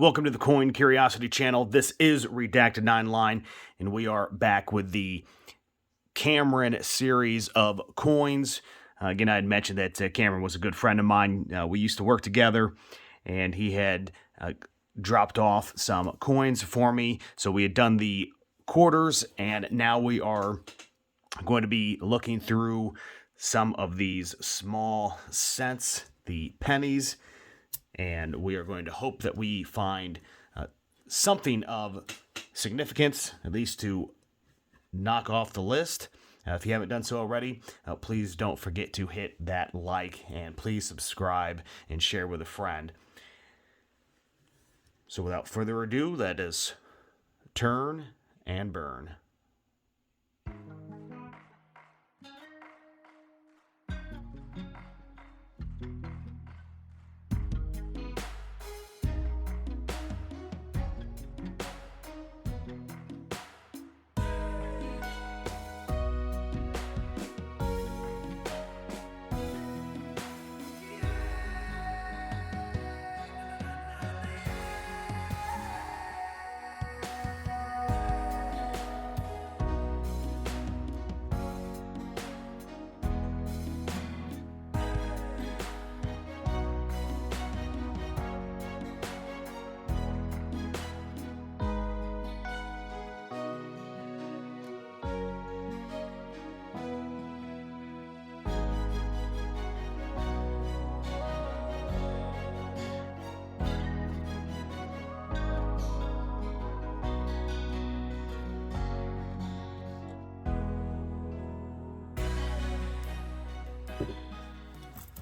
Welcome to the Coin Curiosity channel. This is Redacted 9 Line, and we are back with the Cameron series of coins. Again, I had mentioned that Cameron was a good friend of mine. We used to work together, and he had dropped off some coins for me. So we had done the quarters, and now we are going to be looking through some of these small cents, the pennies, and we are going to hope that we find something of significance, at least to knock off the list. If you haven't done so already, please don't forget to hit that like, and please subscribe and share with a friend. So without further ado, let us turn and burn.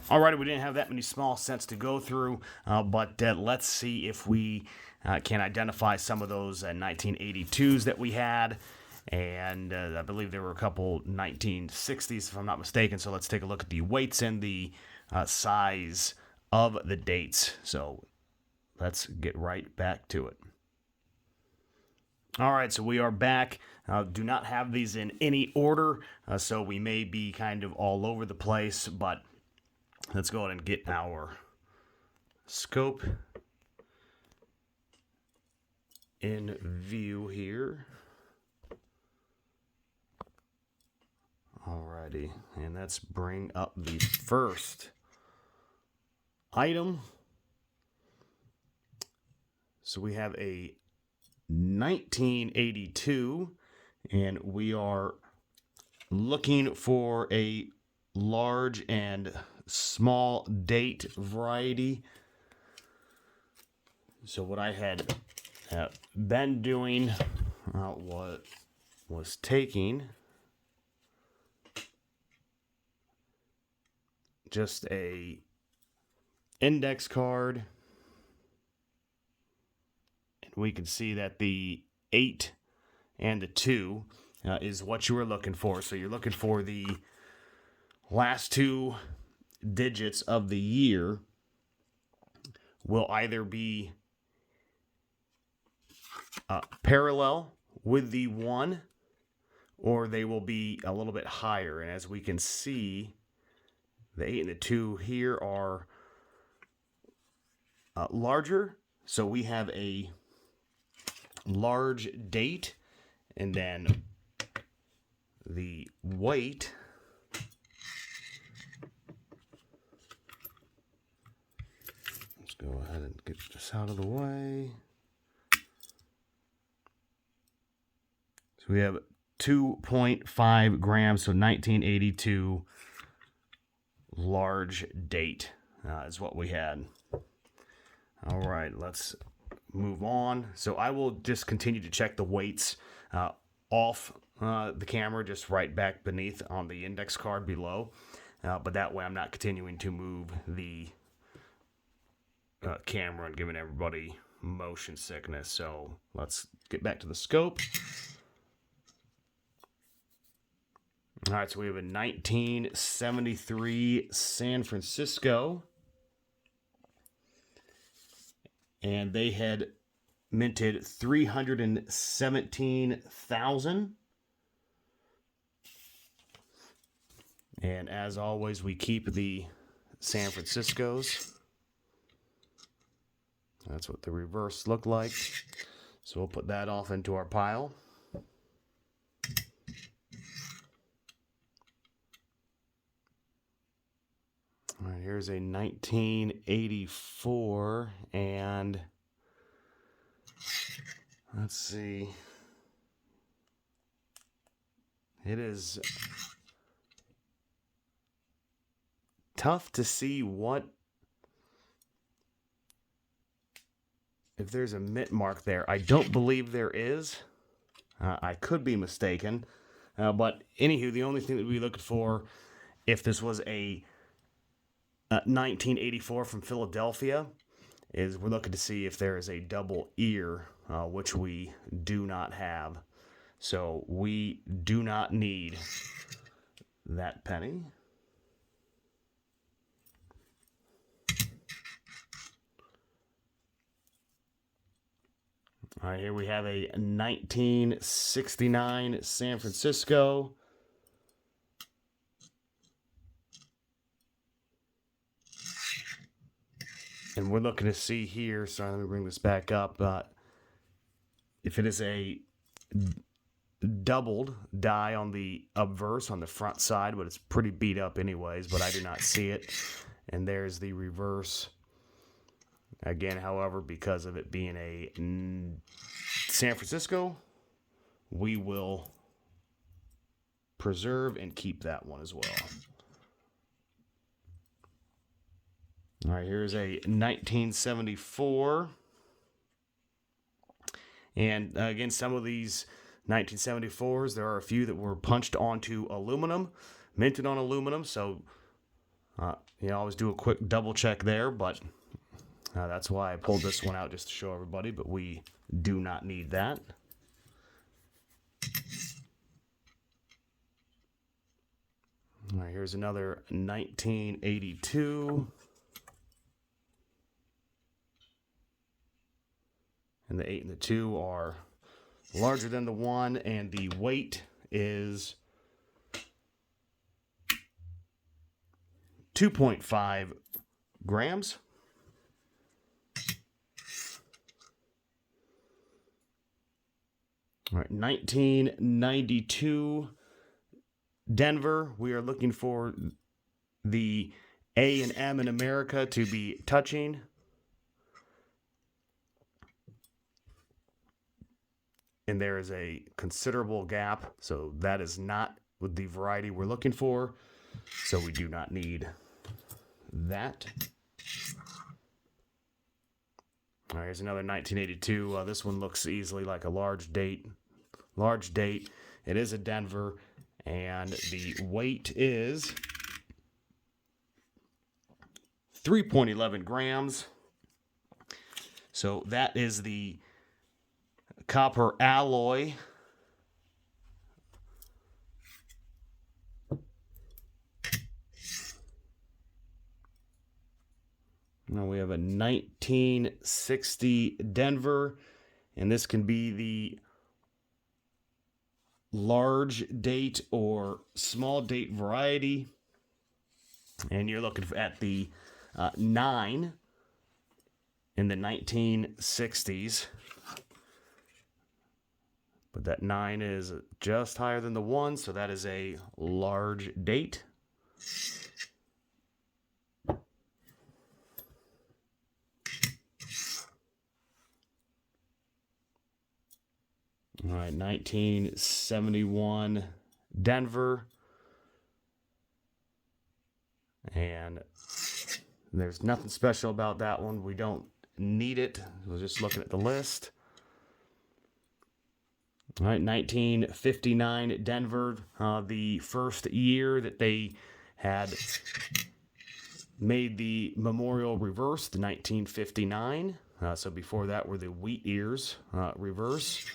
Alrighty, we didn't have that many small cents to go through, but let's see if we can identify some of those 1982s that we had, and I believe there were a couple 1960s, if I'm not mistaken, so let's take a look at the weights and the size of the dates. So let's get right back to it. Alright, so we are back. Do not have these in any order, so we may be kind of all over the place, but let's go ahead and get our scope in view here. Alrighty, and let's bring up the first item. So we have a 1982, and we are looking for a large and small date variety. So what I had been doing was taking just a index card, and we can see that the 8 and the 2 is what you were looking for. So you're looking for the last two digits of the year will either be parallel with the 1, or they will be a little bit higher. And as we can see, the 8 and the 2 here are larger. So we have a large date, and then the weight go ahead and get this out of the way. So we have 2.5 grams, so 1982 large date is what we had. All right, let's move on. So I will just continue to check the weights off the camera, just right back beneath on the index card below. But that way I'm not continuing to move the camera and giving everybody motion sickness. So let's get back to the scope. All right, so we have a 1973 San Francisco, and they had minted 317,000. And as always, we keep the San Franciscos. That's what the reverse looked like. So we'll put that off into our pile. All right, here's a 1984, and let's see. It is tough to see if there's a mint mark there. I don't believe there is. I could be mistaken. But anywho, the only thing that we're looking for, if this was a 1984 from Philadelphia, is we're looking to see if there is a double ear, which we do not have. So we do not need that penny. All right, here we have a 1969 San Francisco. And we're looking to see here, sorry, let me bring this back up, if it is a doubled die on the obverse on the front side, but it's pretty beat up anyways, but I do not see it. And there's the reverse. Again, however, because of it being a San Francisco, we will preserve and keep that one as well. All right, here's a 1974. And again, some of these 1974s, there are a few that were punched onto aluminum, minted on aluminum. So, always do a quick double check there, but that's why I pulled this one out just to show everybody, but we do not need that. All right, here's another 1982. And the 8 and the 2 are larger than the 1, and the weight is 2.5 grams. All right, 1992 Denver. We are looking for the A and M in America to be touching. And there is a considerable gap, so that is not with the variety we're looking for, so we do not need that. All right, here's another 1982. This one looks easily like a large date. Large date. It is a Denver, and the weight is 3.11 grams. So that is the copper alloy. Now we have a 1960 Denver, and this can be the large date or small date variety. And you're looking at the 9 in the 1960s. But that 9 is just higher than the 1, so that is a large date. All right, 1971 Denver. And there's nothing special about that one. We don't need it. We're just looking at the list. All right, 1959 Denver, the first year that they had made the memorial reverse, the 1959. So before that were the wheat ears reverse.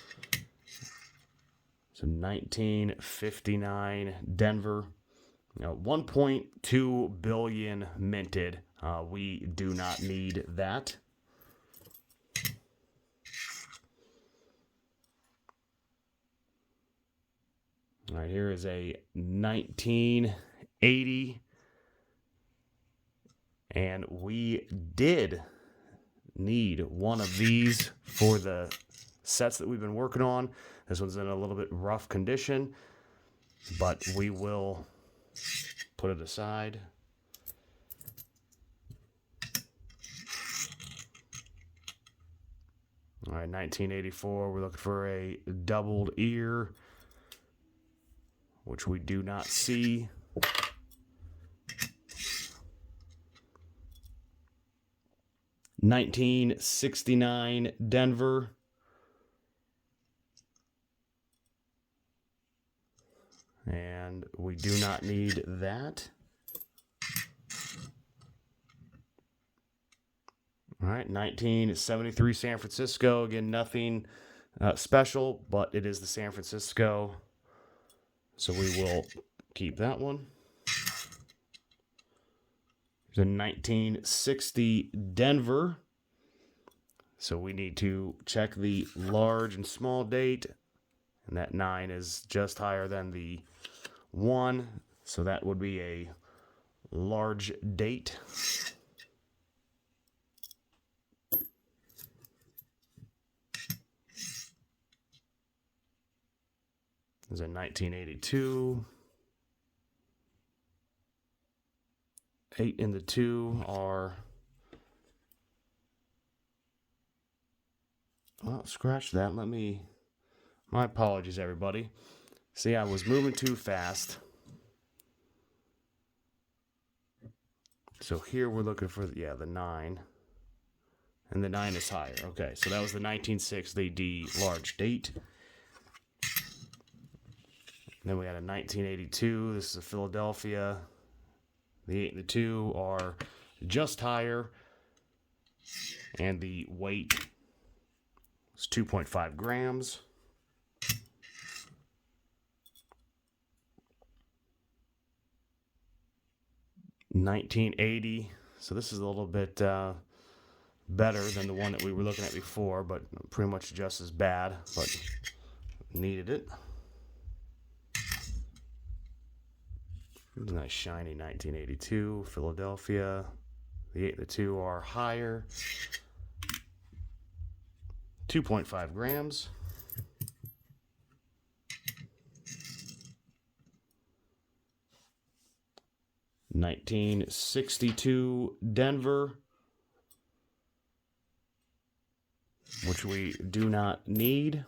So 1959 Denver, 1.2 billion minted. We do not need that. All right, here is a 1980, and we did need one of these for the sets that we've been working on. This one's in a little bit rough condition, but we will put it aside. All right, 1984, we're looking for a doubled ear, which we do not see. $1969 Denver. And we do not need that. All right, 1973 San Francisco. Again, nothing special, but it is the San Francisco. So we will keep that one. There's a 1960 Denver. So we need to check the large and small date. And that 9 is just higher than the 1. So that would be a large date. There's a 1982. 8 and the 2 are... Well, scratch that. My apologies, everybody. See, I was moving too fast. So here we're looking for, the 9. And the 9 is higher. Okay, so that was the 1960 D large date. Then we had a 1982. This is a Philadelphia. The 8 and the 2 are just higher. And the weight is 2.5 grams. $19.80. So this is a little bit better than the one that we were looking at before, but pretty much just as bad, but needed it. Nice shiny 1982 Philadelphia. The 8 and the 2 are higher. 2.5 grams. $1962 Denver, which we do not need.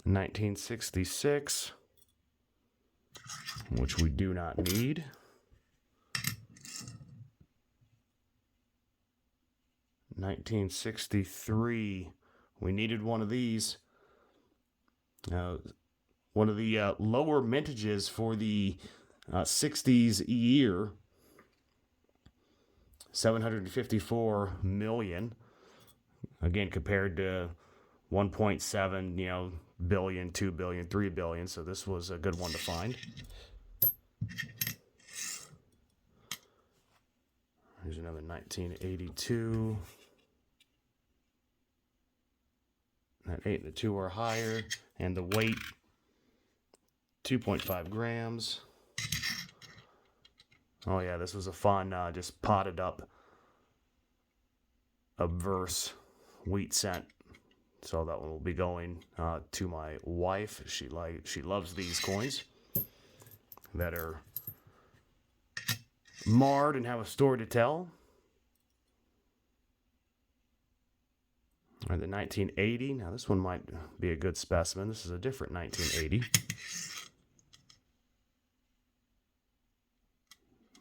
$1966, which we do not need. $1963, we needed one of these. One of the lower mintages for the 60s year, 754 million. Again, compared to 1.7, billion, 2 billion, 3 billion. So this was a good one to find. Here's another 1982. That 8 and the 2 are higher, and the weight 2.5 grams. Oh yeah, this was a fun, just potted up obverse wheat cent. So that one will be going to my wife. She loves these coins that are marred and have a story to tell. All right, the 1980. Now this one might be a good specimen. This is a different 1980.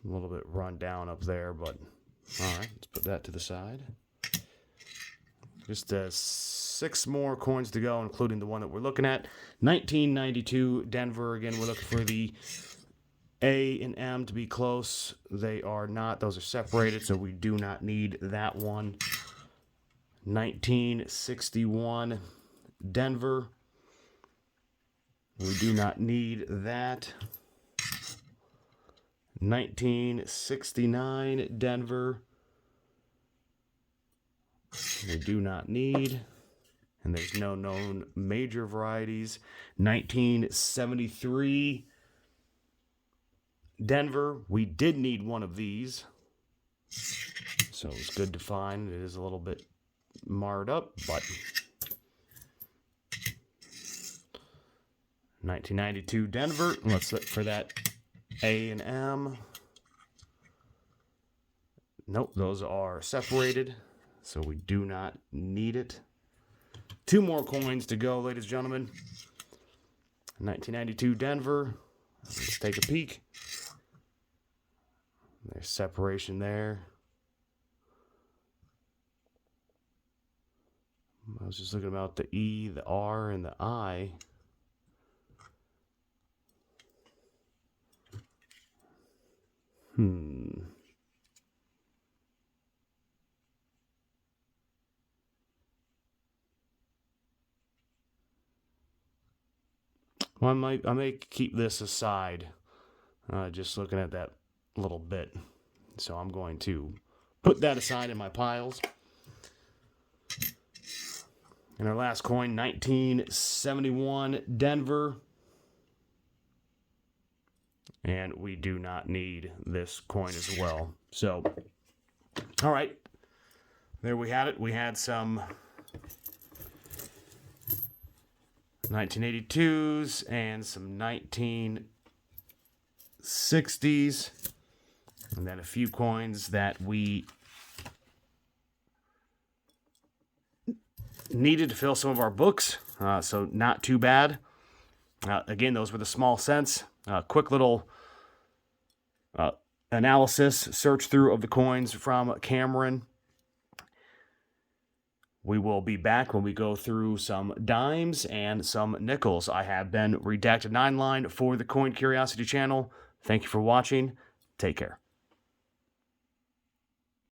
A little bit run down up there, but all right, let's put that to the side. Just 6 more coins to go, including the one that we're looking at. 1992 Denver. Again, we're looking for the A and M to be close. They are not. Those are separated, so we do not need that one. 1961 Denver. We do not need that. 1969 Denver. We do not need. And there's no known major varieties. 1973 Denver. We did need one of these, so it's good to find. It is a little bit marred up, but 1992 Denver. Let's look for that A and M. Nope, those are separated, so we do not need it. 2 more coins to go, ladies and gentlemen. 1992 Denver. Let's take a peek. There's separation there. I was just looking about the E, the R, and the I. Well, I may keep this aside, just looking at that little bit. So I'm going to put that aside in my piles. And our last coin, 1971 Denver. And we do not need this coin as well. So, all right. There we had it. We had some 1982s and some 1960s. And then a few coins that we needed to fill some of our books. So not too bad. Again, those were the small cents. Quick little analysis, search through of the coins from Cameron. We will be back when we go through some dimes and some nickels. I have been Redacted 9 Line for the Coin Curiosity channel. Thank you for watching. Take care.